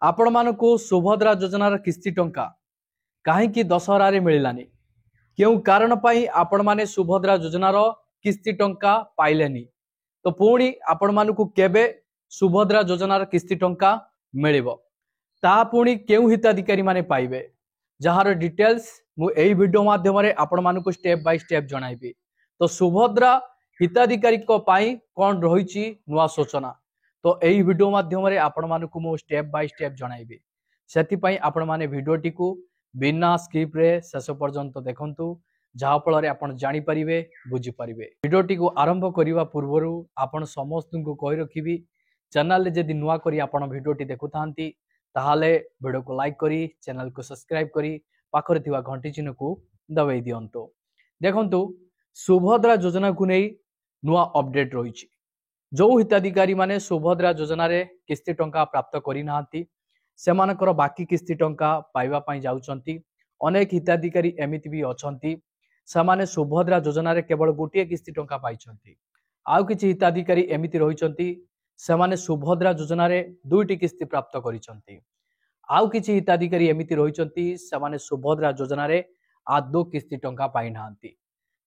आपण मानकु सुभद्रा योजनार किस्ती टंका कहीं दशहरा रे मिलानी क्यों कारण पाई आपण माने सुभद्रा योजनार किस्ती टंका पाइलेनी तो पुणी आपण मानकु केबे सुभद्रा योजनार किस्ती टंका मिलिबो ता पुणी केउ हिताधिकारी माने पाइबे जहार डिटेल्स मु एई वीडियो माध्यम रे आपण मानकु स्टेप बाय स्टेप जणाइबी। तो सुभद्रा हिताधिकारी को पाई कोन रहिछि नुवा सूचना तो एई वीडियो माध्यम रे आपण मानकु मु स्टेप बाय स्टेप जणाइबी। सेति पई आपण माने वीडियो टिकु बिना स्किप रे शेष पर्यंत देखंतु जहा फल रे आपण जानि परिबे बुझी परिबे। वीडियो टिकु आरंभ करिवा पूर्वरु आपण समस्त को कहि रखिबी चैनल रे जदि नुवा करी आपण वीडियो टी देखुथांती ताहाले वीडियो को लाइक करी चैनल को सब्सक्राइब करी पाखरे थिवा घंटी चिन्ह को दबाई दियंतो। देखंतु सुभद्रा योजना को नै नुवा अपडेट रहिछि। जो हिताधिकारी माने सुभद्रा योजना रे किस्ती टंका प्राप्त करि नाहंती सेमानकर बाकी किस्ती टंका पाइबा पई जाउचंती। अनेक हिताधिकारी एमिति भी अछंती सेमाने सुभद्रा योजना रे केवल गोटिए किस्ती टंका पाइचंती। आउ किछि हिताधिकारी एमिति रहिचंती सेमाने सुभद्रा योजना रे दुईटी किस्ती प्राप्त करिचंती। आउ किछि हिताधिकारी एमिति रहिचंती सेमाने सुभद्रा योजना रे आदौ किस्ती टंका पाइ नाहंती।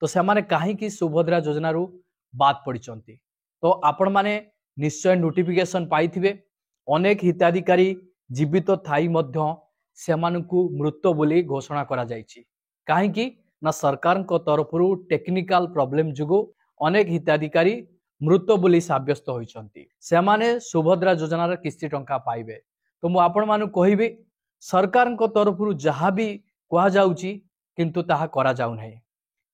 तो सेमाने काहे कि सुभद्रा योजना रु बाद पडिचंती तो आपण माने निश्चय नोटिफिकेशन पाइथिबे। अनेक हिताधिकारी जीवित थाई मध्य सेमानकु मृत बोली घोषणा करा जायछि काहे कि ना सरकार को तरफ रु टेक्निकल प्रॉब्लम जुगु अनेक हिताधिकारी मृत बोली साब्यस्त होइचंती सेमाने सुभद्रा योजना रे किस्ती टंका पाइबे। तो मु आपण मानु कहिबे सरकार को तरफ रु जहा भी कहा जाउची किंतु ताहा करा जाउ नै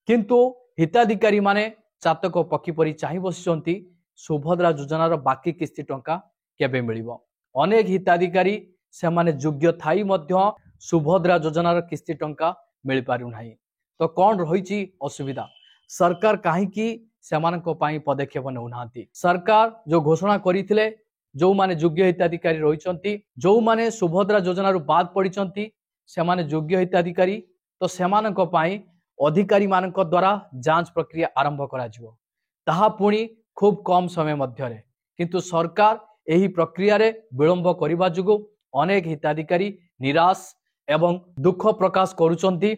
किंतु हिताधिकारी माने चातक पक्षी परि चाहि बसिचंती सुभद्रा योजना रो बाकी किस्ती टंका केबे मिलिबो। अनेक हिताधिकारी सेमाने योग्य थाई मध्य सुभद्रा योजना रो किस्ती टंका मिल पारु नाही। तो कौन रहिछि असुविधा सरकार काहे कि सेमानक पई पदक्षेप नउनांती। सरकार जो घोषणा करिथिले जो माने योग्य हिताधिकारी रहिचंती जो माने सुभद्रा योजना रु बाद पडिचंती सेमाने योग्य हिताधिकारी तो सेमानक पई अधिकारी मानक द्वारा जांच प्रक्रिया आरंभ करा जिवो ताहा पुणी खूब कम समय मध्य रे किंतु सरकार एही प्रक्रिया रे विलंब करिबा जुगु अनेक हिताधिकारी निराश एवं दुख प्रकाश करूचंती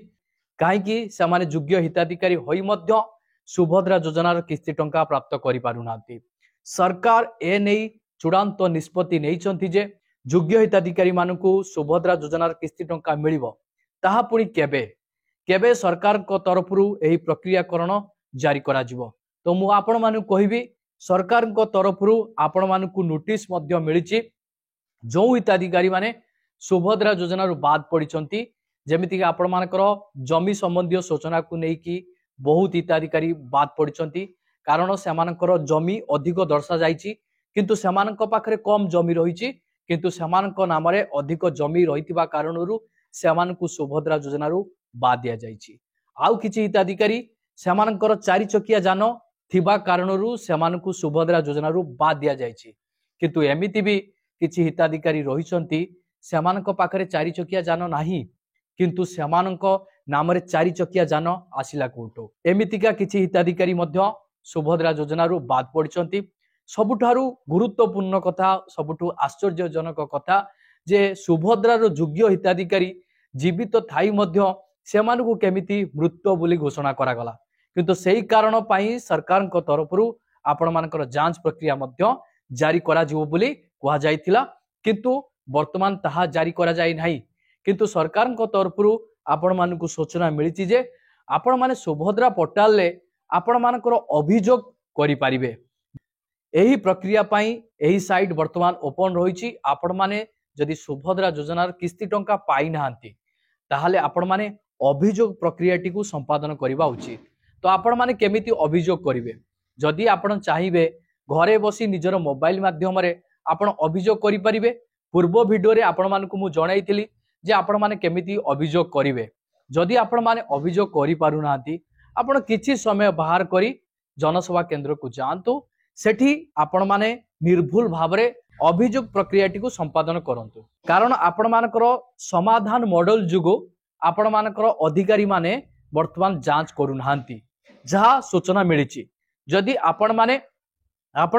काहे कि सेमाने योग्य हिताधिकारी होई मध्य सुभद्रा योजनार किस्ती टंका प्राप्त करि पारु नांती। सरकार ए नै चूड़ांत निष्पत्ति नैचंती जे योग्य हिताधिकारी मानकु सुभद्रा योजनार किस्ती टंका मिलिबो ताहा पुणी केबे केबे सरकार को तरफ रु एही प्रक्रियाकरण जारी करा जिवो। तो मु आपण मानु कहिबी सरकार को तरफ रु आपण मानकु नोटिस मध्य मिलिछि जो हिताधिकारी माने सुभद्रा योजना रु बाद पडिचंती जेमिति कि आपण मानकर जमी संबंधी सूचना को नै कि बहुत हिताधिकारी बाद पडिचंती कारण सेमानकर जमी अधिक दर्शा जाइछि किंतु सेमानक पाखरे कम जमी रहिछि किंतु सेमानक नाम रे अधिक जमी रहितिबा कारणरु सेमानकु सुभद्रा योजना रु बाद दिया जाइछि। आउ किछि हिताधिकारी सेमानकर चारि चकिया जान थिबा कारणरु सेमानकु सुभद्रा योजना रु बाद दिया जाइछि किंतु एमिति भी किछि हिताधिकारी रहिचंती सेमानक पाखरे चारि चकिया जान नाही किंतु सेमानक नाम रे चारि चकिया जान आसिला कोटो एमितिका किछि हिताधिकारी मध्य सुभद्रा योजना रु बाद पडिचंती। सबुठारु गुरुत्वपूर्ण कथा सबुठु आश्चर्यजनक कथा जे सुभद्रा रो योग्य हिताधिकारी जीवित थाई मध्य सेमानकु केमिति मृत बोली घोषणा करा गला किंतु सेही कारण पाई सरकार को तरफ रु आपण मानकर जांच प्रक्रिया मध्य जारी करा जिवो बोली कहा जायतिला किंतु वर्तमान ताहा जारी करा जाय नाही किंतु सरकार को तरफ रु आपण मानकु सूचना मिलिछि जे आपण माने सुभद्रा पोर्टल ले आपण मानकर अभियोग करि पारिबे। एही प्रक्रिया पाई एही साइट वर्तमान ओपन रहिछि आपण माने जदि सुभद्रा योजनार किस्ती टंका पाइ नाहंती ताहाले आपण माने अभियोग प्रक्रियाटी को संपादन करिबा उचित। तो आपण माने केमिति अभियोग करिवे जदि आपण चाहिबे घरे बसी निजर मोबाइल माध्यम रे आपण अभियोग करि परिबे। पूर्व वीडियो रे आपण मानकु मु जणाइथिली जे आपण माने केमिति अभियोग करिवे। जदि आपण माने अभियोग करि पारु नाहंती आपण किछि समय बाहर करी जनसेवा केंद्र को जांतु सेठी आपण माने निर्भुल भाबरे अभियोग प्रक्रियाटी को संपादन करंतु कारण आपण मानकर समाधान मॉडल जुगो आपण मानकर अधिकारी माने वर्तमान जांच करू नाहंती जहा सूचना मिलिछि। जदि आपण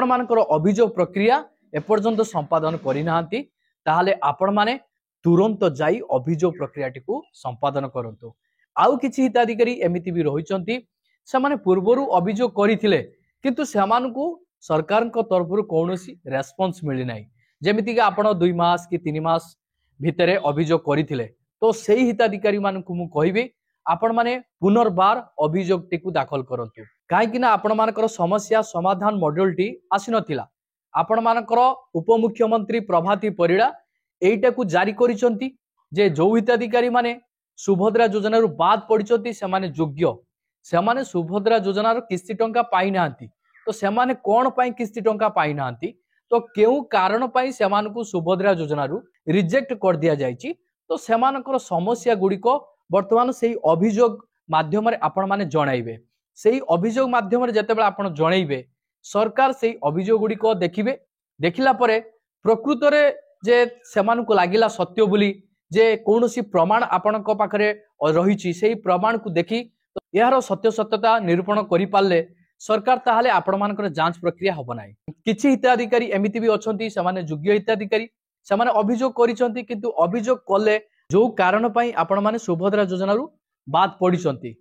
मानकर अभियोग प्रक्रिया एपर्यंत संपादन करि नाहंती ताहले आपण माने तुरंत जाई अभियोग प्रक्रियाटी को संपादन करंतु। आउ किछि हिताधिकारी एमिति भी रहिचंती सेमाने पूर्वरु अभियोग करिथिले किंतु सेमानकु सरकारक तरफरु कौनसी रेस्पॉन्स मिली नाही। जेमिति कि आपण 2 मास कि 3 मास भितरे अभियोग करिथिले तो सेही हिताधिकारी मानकु मु कहिबे आपण माने पुनर्बार अभियोगटी को दाखल करंतु। काहेकि ना आपण मानकर समस्या समाधान मॉड्यूलटी आसी नथिला। आपण मानकर उपमुख्यमंत्री प्रभाती परिड़ा एटा को जारी करिसंती जे जो हिताधिकारी माने सुभद्रा योजना रु बाद पड़िचंती सेमाने योग्य सेमाने सुभद्रा योजना रो किस्ती टंका पाई नांती तो सेमाने कोन पई किस्ती टंका पाई नांती तो केउ कारण पई सेमानकु सुभद्रा योजना रु रिजेक्ट कर दिया जायछि तो सेमानकर समस्या गुडी को वर्तमान सेही अभियोग माध्यम रे आपण माने जणाइबे। सेही अभियोग माध्यम रे जतेबेला आपण जणाइबे सरकार सेही अभियोग गुडी को देखिबे। देखिला परे प्रकृत रे जे सेमानकु लागिला सत्य बोली जे कौनसी प्रमाण आपणक पाखरे रहिछि सेही प्रमाण को देखि तो यार सत्य सत्यता निरूपण करि पाले सरकार ताहाले आपण मानकर जांच प्रक्रिया हबो नाही। किछि हिताधिकारी एमिति भी अछंती सेमाने योग्य हिताधिकारी सेमाने अभियोग करिसंती किंतु अभियोग कले जो कारण पई आपण माने सुभद्रा योजना रु बाद पडिसंती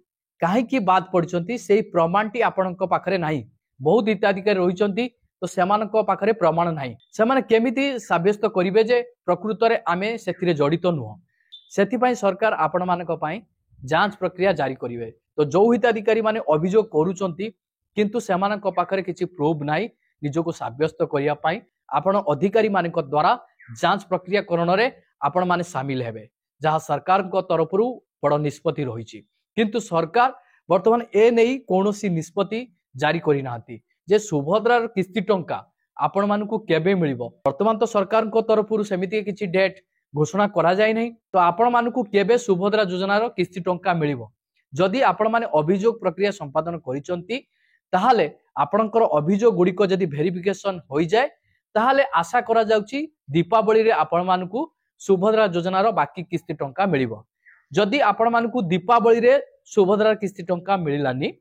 काहे कि बाद पडिसंती सेही प्रमाणटी आपणक पाखरे नाही। बहुत हिताधिकारी रहिसंती तो सेमानक पाखरे प्रमाण नाही सेमाने केमिति साब्यस्त करिवे जे प्रकृत रे आमे सेथिरे जडित नुह। सेथि पई सरकार आपण मानक पई जांच प्रक्रिया जारी करिवे। तो जो हिताधिकारी माने अभियोग करूचंती किंतु सेमानक पाखरे किछि प्रूफ नाही निजको साब्यस्त करिया पई आपण अधिकारी मानक द्वारा जांच प्रक्रिया करण रे आपण माने शामिल हेबे जहा सरकार को तरफरु बड़ निष्पत्ति रहिछि किंतु सरकार वर्तमान ए नेई कोनोसी निष्पत्ति जारी करि नांती जे सुभद्रा किस्ती टंका आपण मानकु केबे मिलिबो। वर्तमान तो सरकार को तरफरु सेमिति किछि डेट घोषणा करा जाय नै तो आपण मानकु केबे सुभद्रा योजना रो किस्ती टंका मिलिबो। जदि आपण माने अभियोग प्रक्रिया संपादन करिसंती ताहाले आपणकर अभियोग गुडी को जदि वेरिफिकेशन होई जाय ताहाले आशा करा जाउची दीपावली रे आपण मानकु सुभद्रा योजना रो बाकी किस्ती टंका मिलिबो। जदि आपण मानकु दीपावली रे सुभद्रा किस्ती टंका मिलिलानी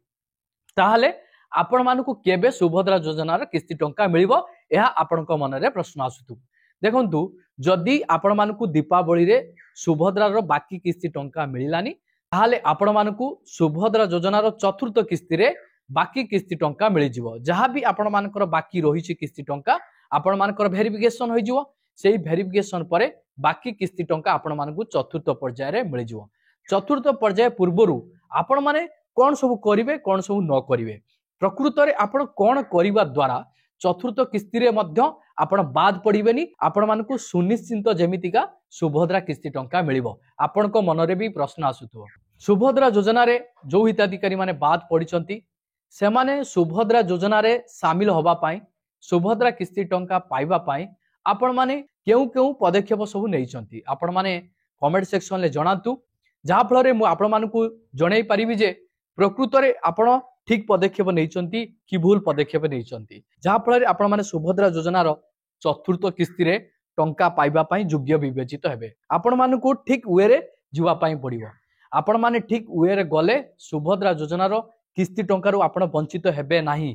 ताहाले आपण मानकु केबे सुभद्रा योजना रो किस्ती टंका मिलिबो एहा आपणक मन रे प्रश्न आसुतु। देखंतु जदि आपण मानकु दीपावली रे सुभद्रा रो बाकी किस्ती टंका मिलिलानी ताहाले आपण मानकु सुभद्रा योजना रो चतुर्थ किस्ती रे बाकी किस्ती टंका मिल जिवो। जहां भी आपण मानकर बाकी रहिछि किस्ती टंका आपण मानकर वेरिफिकेशन होई जिवो सेही वेरिफिकेशन परे बाकी किस्ती टंका आपण मानकु चतुर्थ पर्याय रे मिल जिवो। चतुर्थ पर्याय पूर्वरु आपण माने कोन सब करिवे कोन सब न करिवे प्रकृत रे आपण कोन करिवा द्वारा चतुर्थ किस्ती रे मध्य आपण बाद पड़िबेनी आपण मानकु सुनिश्चित जेमितिका सुभद्रा किस्ती टंका मिलिबो। आपण को मन रे भी प्रश्न आसुतो सुभद्रा योजना रे जो हिताधिकारी माने बाद पड़िचंती सेमाने सुभद्रा योजना रे शामिल होबा पाई सुभद्रा किस्ती टंका पाइबा पाई आपण माने केउ केउ पदक्षेप सब नेइचंती आपण माने कमेंट सेक्शन ले जणातु जहा फल रे मु आपण मानकु जणै परिबि जे प्रकृत रे आपण ठीक पदक्षेप नेइचंती कि भूल पदक्षेप नेइचंती जहा फल रे आपण माने सुभद्रा योजना रो चतुर्थ किस्ती रे टंका पाइबा पाई योग्य विवेचित हेबे। आपण मानकु ठीक वे रे जीवा पाई पड़िबो। आपण माने ठीक वे रे गले सुभद्रा योजना रो किस्ती टंका रु आपण वंचित हेबे नाही।